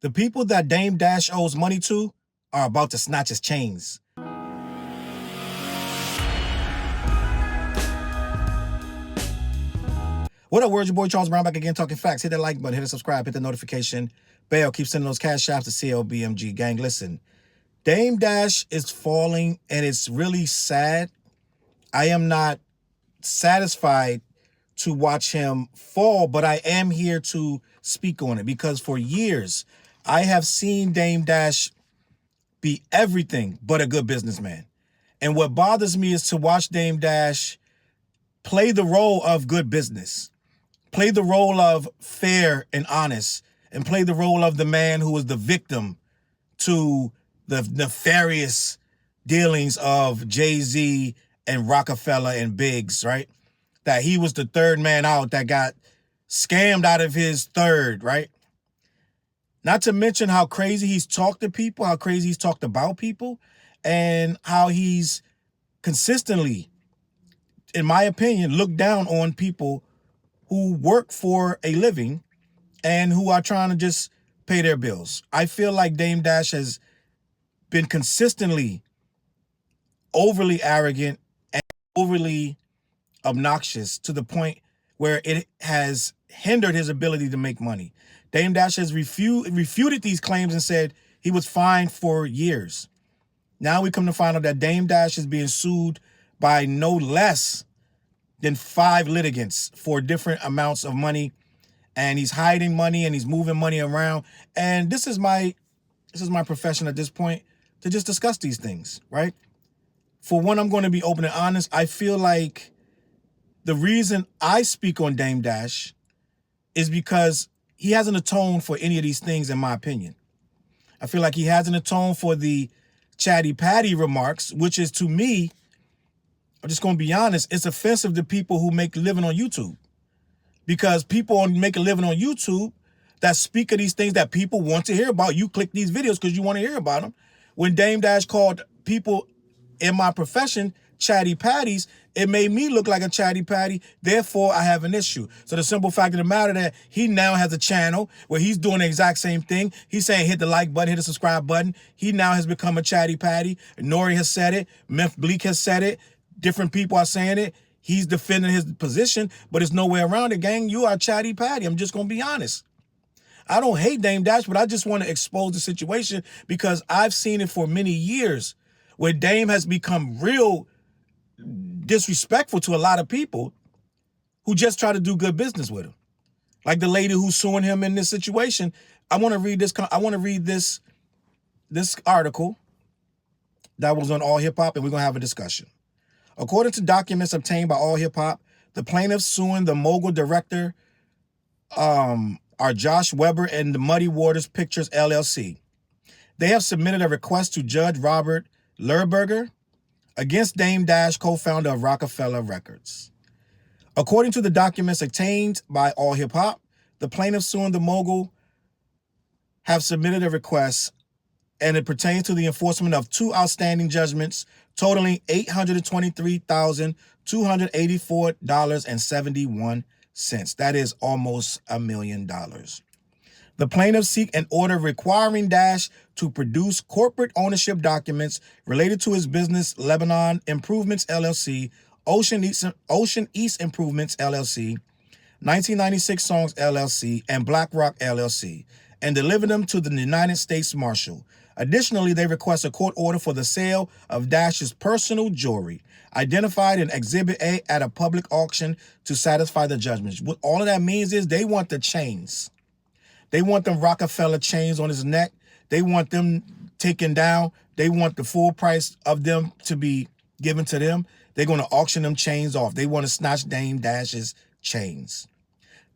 The people that Dame Dash owes money to are about to snatch his chains. What up, word? Your boy Charles Brown back again talking facts. Hit that like button, hit the subscribe, hit the notification bell. Keep sending those Cashapp to CLBMG. Gang, listen. Dame Dash is falling, and it's really sad. I am not satisfied to watch him fall, but I am here to speak on it because for years, I have seen Dame Dash be everything but a good businessman. And what bothers me is to watch Dame Dash play the role of good business, play the role of fair and honest, and play the role of the man who was the victim to the nefarious dealings of Jay-Z and Rocafella and Biggs, right? That he was the third man out that got scammed out of his third, right? Not to mention how crazy he's talked to people, how crazy he's talked about people, and how he's consistently, in my opinion, looked down on people who work for a living and who are trying to just pay their bills. I feel like Dame Dash has been consistently overly arrogant and overly obnoxious to the point where it has hindered his ability to make money. Dame Dash has refuted these claims and said he was fined for years. Now we come to find out that Dame Dash is being sued by no less than 5 litigants for different amounts of money, and he's hiding money and he's moving money around. And this is my profession at this point, to just discuss these things, right? For one, I'm going to be open and honest. I feel like the reason I speak on Dame Dash is because he hasn't atoned for any of these things, in my opinion. I feel like he hasn't atoned for the Chatty Patty remarks, which is, to me, I'm just going to be honest, it's offensive to people who make a living on YouTube. Because people make a living on YouTube that speak of these things that people want to hear about. You click these videos because you want to hear about them. When Dame Dash called people in my profession Chatty Patties, it made me look like a Chatty Patty. Therefore, I have an issue. So the simple fact of the matter that he now has a channel where he's doing the exact same thing. He's saying hit the like button, hit the subscribe button. He now has become a Chatty Patty. N.O.R.E has said it. Memph Bleak has said it. Different people are saying it. He's defending his position, but there's no way around it, gang. You are Chatty Patty. I'm just going to be honest. I don't hate Dame Dash, but I just want to expose the situation because I've seen it for many years where Dame has become real disrespectful to a lot of people who just try to do good business with him. Like the lady who's suing him in this situation. I want to read this article that was on All Hip Hop, and we're going to have a discussion. According to documents obtained by All Hip Hop, the plaintiffs suing the mogul director are Josh Weber and the Muddy Waters Pictures LLC. They have submitted a request to Judge Robert Lerberger against Dame Dash, co-founder of Rocafella Records. According to the documents obtained by All Hip Hop, the plaintiffs suing the mogul have submitted a request, and it pertains to the enforcement of 2 outstanding judgments totaling $823,284.71. That is almost $1 million. The plaintiffs seek an order requiring Dash to produce corporate ownership documents related to his business Lebanon Improvements LLC, Ocean East Improvements LLC, 1996 Songs LLC, and BlackRock LLC, and deliver them to the United States Marshal. Additionally, they request a court order for the sale of Dash's personal jewelry, identified in Exhibit A at a public auction to satisfy the judgment. What all of that means is they want the chains. They want them Rocafella chains on his neck. They want them taken down. They want the full price of them to be given to them. They're going to auction them chains off. They want to snatch Dame Dash's chains.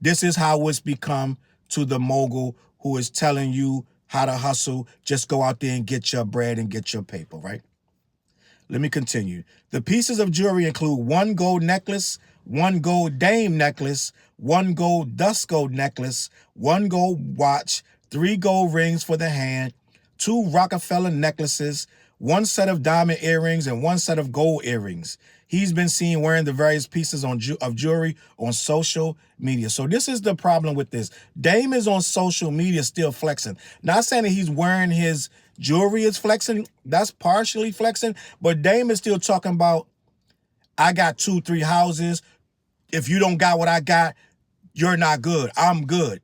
This is how it's become to the mogul who is telling you how to hustle. Just go out there and get your bread and get your paper, right? Let me continue. The pieces of jewelry include 1 gold necklace, 1 gold Dame necklace, 1 gold dust gold necklace, 1 gold watch, 3 gold rings for the hand, 2 Rocafella necklaces, one set of diamond earrings and one set of gold earrings. He's been seen wearing the various pieces of jewelry on social media. So this is the problem with this. Dame is on social media still flexing. Not saying that he's wearing his jewelry is flexing. That's partially flexing. But Dame is still talking about, I got 2-3 houses. If you don't got what I got, you're not good. I'm good.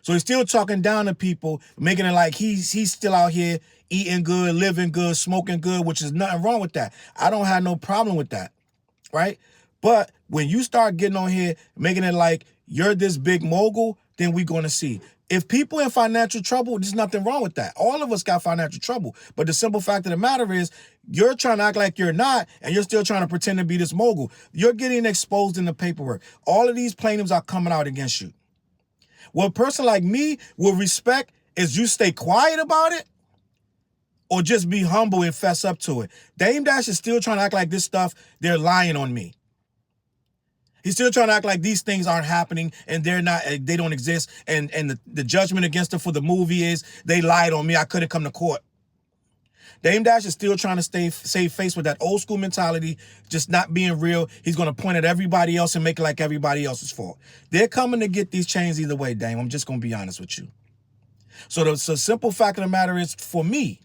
So he's still talking down to people, making it like he's still out here eating good, living good, smoking good, which is nothing wrong with that. I don't have no problem with that, right? But when you start getting on here, making it like you're this big mogul, then we're going to see. If people in financial trouble, there's nothing wrong with that. All of us got financial trouble. But the simple fact of the matter is, you're trying to act like you're not, and you're still trying to pretend to be this mogul. You're getting exposed in the paperwork. All of these plaintiffs are coming out against you. What a person like me will respect is you stay quiet about it or just be humble and fess up to it. Dame Dash is still trying to act like this stuff, they're lying on me. He's still trying to act like these things aren't happening and they don't exist. And the judgment against him for the movie is they lied on me. I couldn't come to court. Dame Dash is still trying to save face with that old school mentality, just not being real. He's going to point at everybody else and make it like everybody else's fault. They're coming to get these chains either way, Dame. I'm just going to be honest with you. So the simple fact of the matter is, for me,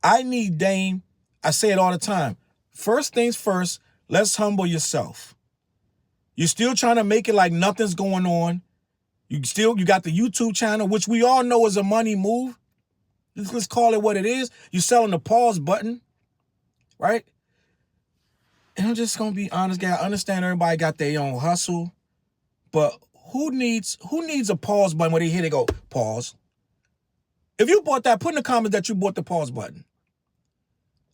I need Dame. I say it all the time. First things first, let's humble yourself. You're still trying to make it like nothing's going on. You got the YouTube channel, which we all know is a money move. Let's call it what it is. You're selling the pause button, right? And I'm just gonna be honest, guy. I understand everybody got their own hustle, but who needs a pause button where they hear they go pause? If you bought that, put in the comments that you bought the pause button.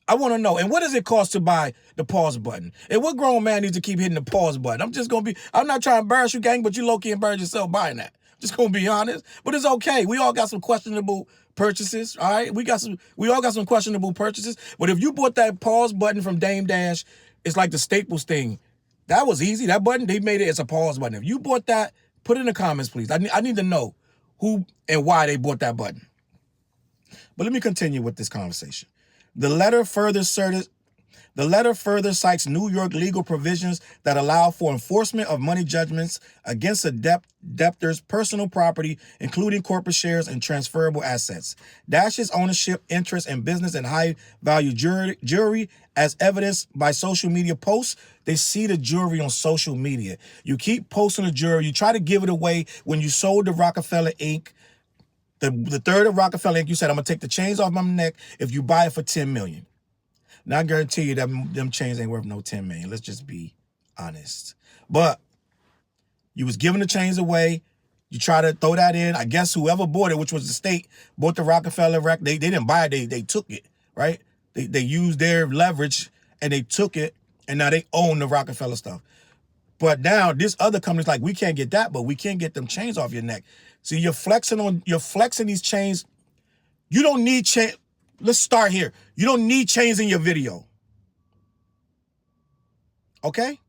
I want to know. And what does it cost to buy the pause button? And what grown man needs to keep hitting the pause button? I'm not trying to embarrass you, gang, but you low-key embarrass yourself buying that. Just gonna be honest. But it's okay. We all got some questionable purchases, all right? We all got some questionable purchases. But if you bought that pause button from Dame Dash, it's like the Staples thing. That was easy. That button, they made it as a pause button. If you bought that, put it in the comments, please. I need to know who and why they bought that button. But let me continue with this conversation. The letter further cites New York legal provisions that allow for enforcement of money judgments against a debtor's personal property, including corporate shares and transferable assets. Dash's ownership, interest, and business in high-value jewelry, as evidenced by social media posts. They see the jewelry on social media. You keep posting the jewelry. You try to give it away. When you sold the Rocafella Inc., the third of Rocafella Inc., you said, I'm going to take the chains off my neck if you buy it for $10 million. Now, I guarantee you that them chains ain't worth no $10 million. Let's just be honest. But you was giving the chains away. You try to throw that in. I guess whoever bought it, which was the state, bought the Rocafella rack. They didn't buy it. They took it, right? They used their leverage and they took it, and now they own the Rocafella stuff. But now this other company's like, we can't get that, but we can't get them chains off your neck. So you're flexing these chains. You don't need chain. Let's start here. You don't need chains in your video. Okay?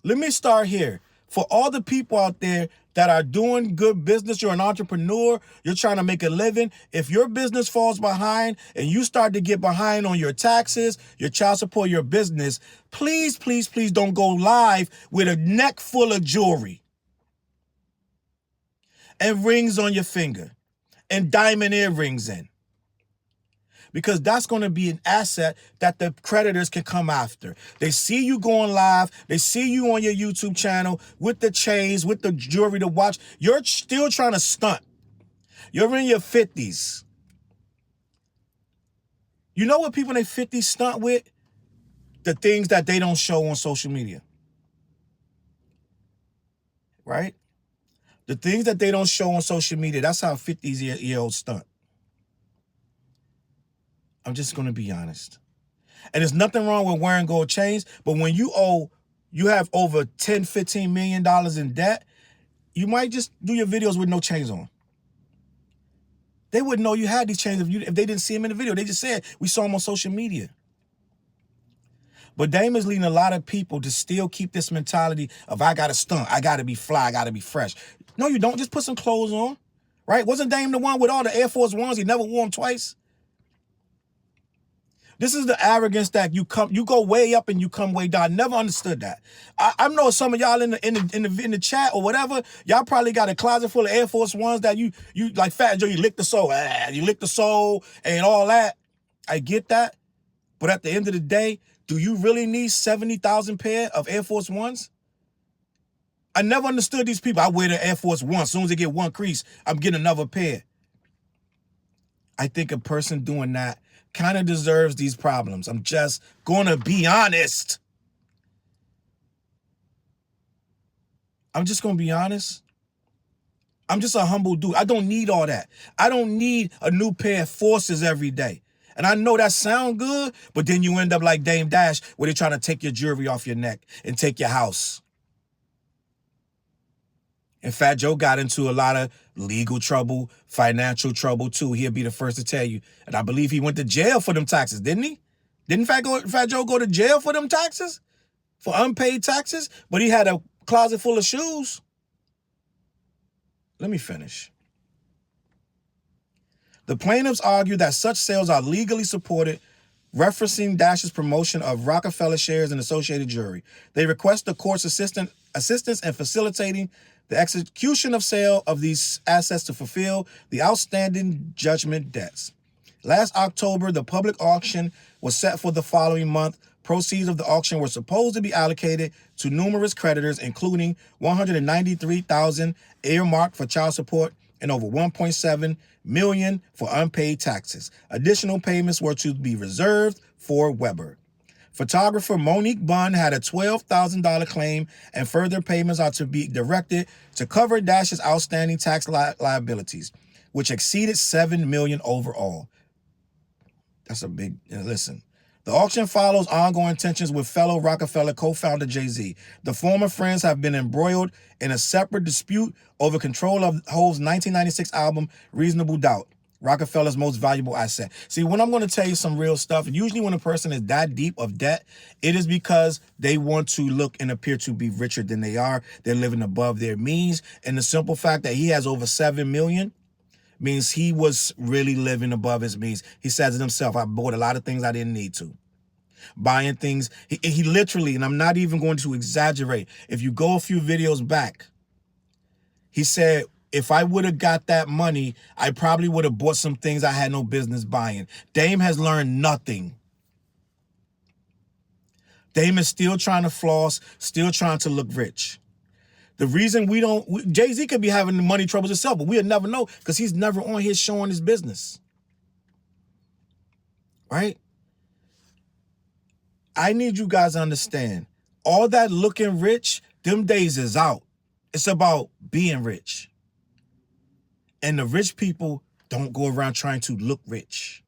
Let me start here. For all the people out there that are doing good business, you're an entrepreneur, you're trying to make a living. If your business falls behind and you start to get behind on your taxes, your child support, your business, please, please, please don't go live with a neck full of jewelry and rings on your finger and diamond earrings in. Because that's going to be an asset that the creditors can come after. They see you going live. They see you on your YouTube channel with the chains, with the jewelry to watch. You're still trying to stunt. You're in your 50s. You know what people in their 50s stunt with? The things that they don't show on social media. Right? The things that they don't show on social media, that's how 50-year-olds stunt. I'm just going to be honest. And there's nothing wrong with wearing gold chains, but when you have over $10, $15 million in debt, you might just do your videos with no chains on. They wouldn't know you had these chains if they didn't see them in the video. They just said, we saw them on social media. But Dame is leading a lot of people to still keep this mentality of, I got to stunt, I got to be fly, I got to be fresh. No, you don't. Just put some clothes on. right? Wasn't Dame the one with all the Air Force Ones? He never wore them twice. This is the arrogance that you go way up and you come way down. I never understood that. I know some of y'all in the chat or whatever, y'all probably got a closet full of Air Force Ones that you like Fat Joe, you lick the sole, you lick the sole and all that. I get that, but at the end of the day, do you really need 70,000 pair of Air Force Ones? I never understood these people. I wear the Air Force One. As soon as I get one crease, I'm getting another pair. I think a person doing that kind of deserves these problems. I'm just going to be honest. I'm just going to be honest. I'm just a humble dude. I don't need all that. I don't need a new pair of Forces every day. And I know that sound good, but then you end up like Dame Dash, where they're trying to take your jewelry off your neck and take your house. And Fat Joe got into a lot of legal trouble, financial trouble too. He'll be the first to tell you. And I believe he went to jail for them taxes, didn't he? Didn't Fat Joe go to jail for them taxes? For unpaid taxes? But he had a closet full of shoes. Let me finish. The plaintiffs argue that such sales are legally supported, referencing Dash's promotion of Rocafella shares and associated jewelry. They request the court's assistance in facilitating the execution of sale of these assets to fulfill the outstanding judgment debts. Last October, the public auction was set for the following month. Proceeds of the auction were supposed to be allocated to numerous creditors, including $193,000 earmarked for child support and over $1.7 million for unpaid taxes. Additional payments were to be reserved for Weber. Photographer Monique Bunn had a $12,000 claim, and further payments are to be directed to cover Dash's outstanding tax liabilities, which exceeded $7 million overall. That's a big, listen. The auction follows ongoing tensions with fellow Rocafella co-founder Jay-Z. The former friends have been embroiled in a separate dispute over control of Hov's 1996 album, Reasonable Doubt, Rocafella's most valuable asset. See, when I'm going to tell you some real stuff, usually when a person is that deep of debt, it is because they want to look and appear to be richer than they are. They're living above their means. And the simple fact that he has over $7 million means he was really living above his means. He says it himself, I bought a lot of things I didn't need to. Buying things, he literally, and I'm not even going to exaggerate, if you go a few videos back, he said, if I would have got that money, I probably would have bought some things I had no business buying. Dame has learned nothing. Dame is still trying to floss, still trying to look rich. The reason Jay-Z could be having money troubles himself, but we'll never know because he's never on here showing his business. Right? I need you guys to understand, all that looking rich, them days is out. It's about being rich. And the rich people don't go around trying to look rich.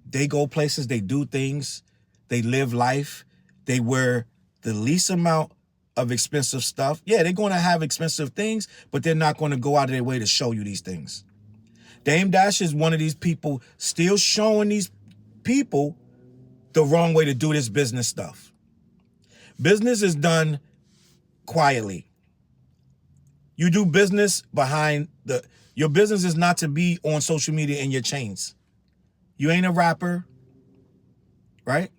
They go places, they do things, they live life, they wear the least amount of expensive stuff. Yeah, they're going to have expensive things, but they're not going to go out of their way to show you these things. Dame Dash is one of these people still showing these people the wrong way to do this business stuff. Business is done quietly. You do business behind your business is not to be on social media in your chains. You ain't a rapper, right?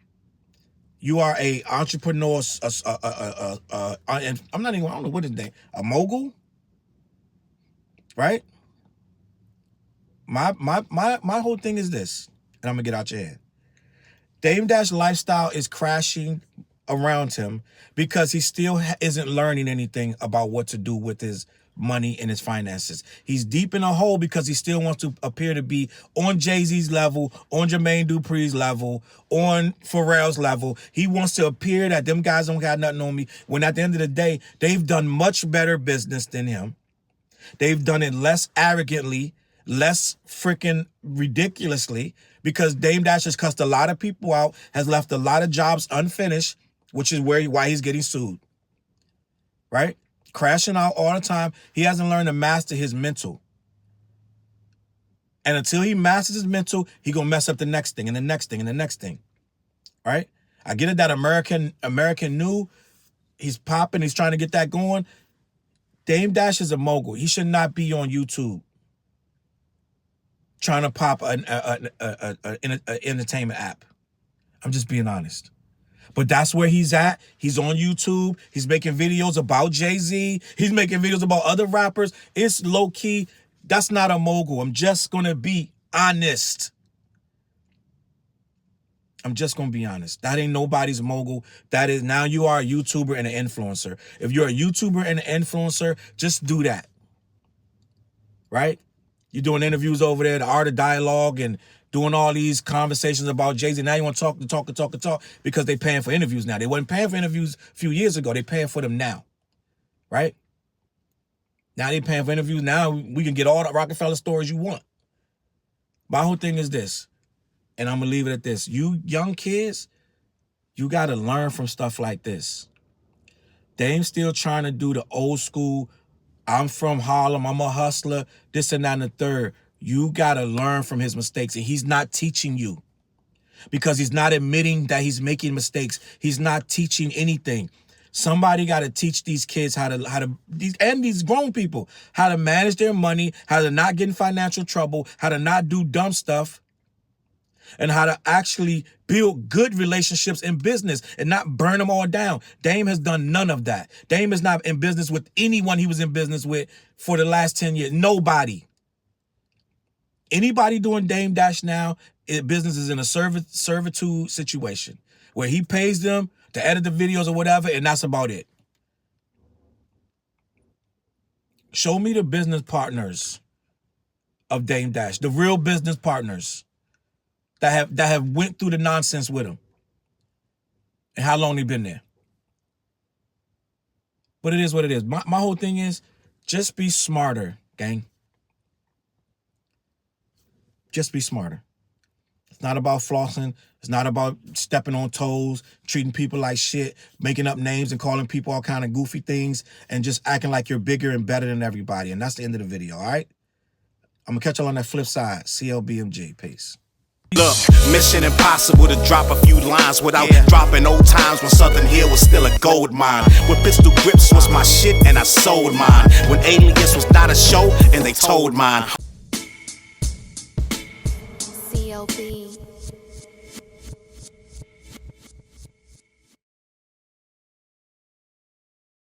You are a entrepreneur, and I'm not even, I don't know what his name, a mogul, right? My whole thing is this, and I'm gonna get out your head. Dame Dash lifestyle is crashing around him because he still isn't learning anything about what to do with his money and his finances. He's deep in a hole because he still wants to appear to be on Jay-Z's level, on Jermaine Dupri's level, on Pharrell's level. He wants to appear that them guys don't got nothing on me, when at the end of the day, they've done much better business than him. They've done it less arrogantly, less freaking ridiculously, because Dame Dash has cussed a lot of people out, has left a lot of jobs unfinished, which is why he's getting sued, right? Crashing out all the time. He hasn't learned to master his mental. And until he masters his mental, he gonna mess up the next thing and the next thing and the next thing, right? I get it that American knew he's popping, he's trying to get that going. Dame Dash is a mogul. He should not be on YouTube trying to pop an entertainment app. I'm just being honest. But that's where he's at. He's on YouTube. He's making videos about Jay-Z. He's making videos about other rappers. It's low-key. That's not a mogul. I'm just going to be honest. I'm just going to be honest. That ain't nobody's mogul. That is, now you are a YouTuber and an influencer. If you're a YouTuber and an influencer, just do that. Right? You're doing interviews over there, the art of dialogue, and doing all these conversations about Jay-Z. Now you want to talk because they paying for interviews now. They wasn't paying for interviews a few years ago. They paying for them now. Right? Now they paying for interviews. Now we can get all the Rocafella stories you want. My whole thing is this, and I'm going to leave it at this. You young kids, you got to learn from stuff like this. Dame's still trying to do the old school, I'm from Harlem, I'm a hustler, this and that and the third. You got to learn from his mistakes, and he's not teaching you because he's not admitting that he's making mistakes. He's not teaching anything. Somebody got to teach these kids how to these grown people how to manage their money, how to not get in financial trouble, how to not do dumb stuff, and how to actually build good relationships in business and not burn them all down. Dame has done none of that. Dame is not in business with anyone he was in business with for the last 10 years. Nobody. Anybody doing Dame Dash now, business is in a servitude situation where he pays them to edit the videos or whatever, and that's about it. Show me the business partners of Dame Dash, the real business partners that have went through the nonsense with him, and how long they've been there. But it is what it is. My whole thing is just be smarter, gang. Just be smarter. It's not about flossing. It's not about stepping on toes, treating people like shit, making up names and calling people all kind of goofy things, and just acting like you're bigger and better than everybody. And that's the end of the video, all right? I'm going to catch y'all on that flip side. CLBMG. Peace. Look, mission impossible to drop a few lines without dropping old times when Southern Hill was still a gold mine. When pistol grips was my shit and I sold mine. When Alias was not a show and they told mine. CLB.